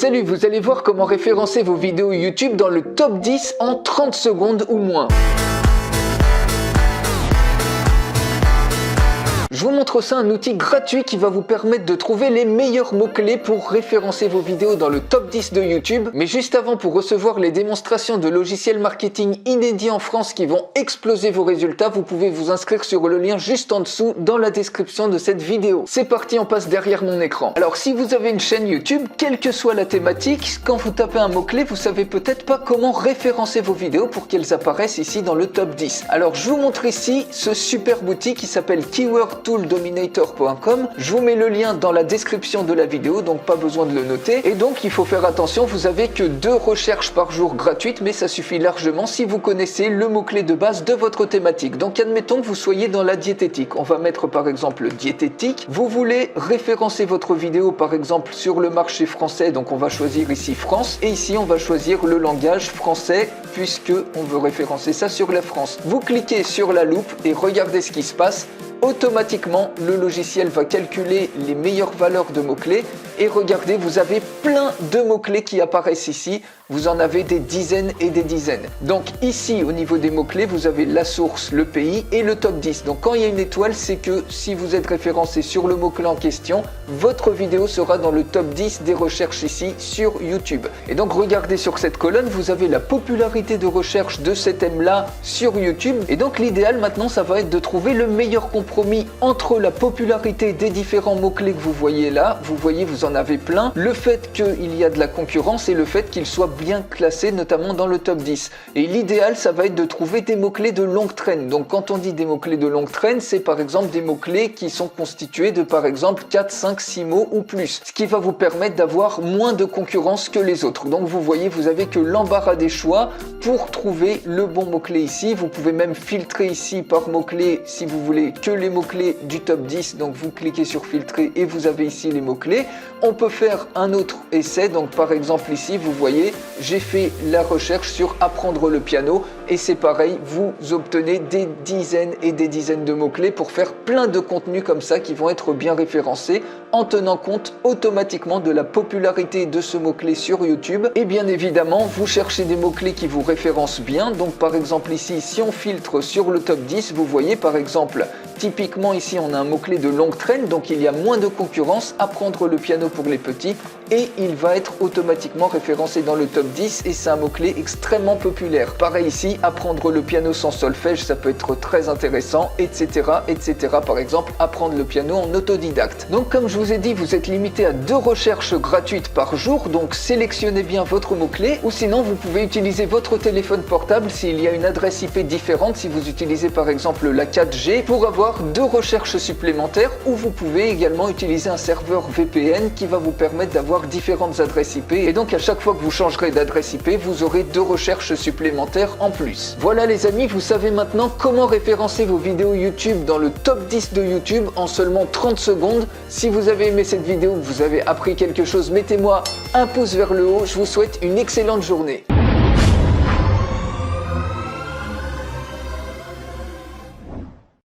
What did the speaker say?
Salut, vous allez voir comment référencer vos vidéos YouTube dans le top 10 en 30 secondes ou moins. Je vous montre ça, un outil gratuit qui va vous permettre de trouver les meilleurs mots-clés pour référencer vos vidéos dans le top 10 de YouTube. Mais juste avant, pour recevoir les démonstrations de logiciels marketing inédits en France qui vont exploser vos résultats, vous pouvez vous inscrire sur le lien juste en dessous dans la description de cette vidéo. C'est parti, on passe derrière mon écran. Alors si vous avez une chaîne YouTube, quelle que soit la thématique, quand vous tapez un mot-clé, vous savez peut-être pas comment référencer vos vidéos pour qu'elles apparaissent ici dans le top 10. Alors je vous montre ici ce super outil qui s'appelle keywordtooldominator.com. Je vous mets le lien dans la description de la vidéo, donc pas besoin de le noter. Et donc il faut faire attention, vous avez que 2 recherches par jour gratuites, mais ça suffit largement si vous connaissez le mot-clé de base de votre thématique. Donc admettons que vous soyez dans la diététique. On va mettre par exemple diététique. Vous voulez référencer votre vidéo par exemple sur le marché français, donc on va choisir ici France. Et ici on va choisir le langage français puisque on veut référencer ça sur la France. Vous cliquez sur la loupe et regardez ce qui se passe. Automatiquement, le logiciel va calculer les meilleures valeurs de mots-clés et regardez, vous avez plein de mots-clés qui apparaissent ici. Vous en avez des dizaines et des dizaines. Donc ici, au niveau des mots-clés, vous avez la source, le pays et le top 10. Donc quand il y a une étoile, c'est que si vous êtes référencé sur le mot-clé en question, votre vidéo sera dans le top 10 des recherches ici sur YouTube. Et donc regardez sur cette colonne, vous avez la popularité de recherche de cet thème-là sur YouTube. Et donc l'idéal maintenant, ça va être de trouver le meilleur compromis entre la popularité des différents mots-clés que vous voyez là. Vous voyez, vous en avez plein. Le fait qu'il y a de la concurrence et le fait qu'il soit bien classé, notamment dans le top 10. Et l'idéal, ça va être de trouver des mots-clés de longue traîne. Donc quand on dit des mots-clés de longue traîne, c'est par exemple des mots-clés qui sont constitués de par exemple 4, 5, 6 mots ou plus. Ce qui va vous permettre d'avoir moins de concurrence que les autres. Donc vous voyez, vous avez que l'embarras des choix pour trouver le bon mot-clé ici. Vous pouvez même filtrer ici par mot-clé si vous voulez que les mots-clés du top 10. Donc vous cliquez sur filtrer et vous avez ici les mots-clés. On peut faire un autre essai. Donc par exemple ici, vous voyez, j'ai fait la recherche sur apprendre le piano et c'est pareil, vous obtenez des dizaines et des dizaines de mots-clés pour faire plein de contenus comme ça qui vont être bien référencés en tenant compte automatiquement de la popularité de ce mot-clé sur YouTube. Et bien évidemment, vous cherchez des mots-clés qui vous référencent bien. Donc par exemple ici, si on filtre sur le top 10, vous voyez par exemple, typiquement ici on a un mot-clé de longue traîne, donc il y a moins de concurrence, apprendre le piano pour les petits, et il va être automatiquement référencé dans le top 10 et c'est un mot-clé extrêmement populaire. Pareil ici, apprendre le piano sans solfège, ça peut être très intéressant, etc. etc. Par exemple, apprendre le piano en autodidacte. Donc comme je vous ai dit, vous êtes limité à 2 recherches gratuites par jour, donc sélectionnez bien votre mot-clé, ou sinon vous pouvez utiliser votre téléphone portable s'il y a une adresse IP différente, si vous utilisez par exemple la 4G, pour avoir 2 recherches supplémentaires, ou vous pouvez également utiliser un serveur VPN qui va vous permettre d'avoir différentes adresses IP, et donc à chaque fois que vous changerez d'adresse IP, vous aurez 2 recherches supplémentaires en plus. Voilà les amis, vous savez maintenant comment référencer vos vidéos YouTube dans le top 10 de YouTube en seulement 30 secondes. Si vous avez aimé cette vidéo, que vous avez appris quelque chose, mettez-moi un pouce vers le haut. Je vous souhaite une excellente journée.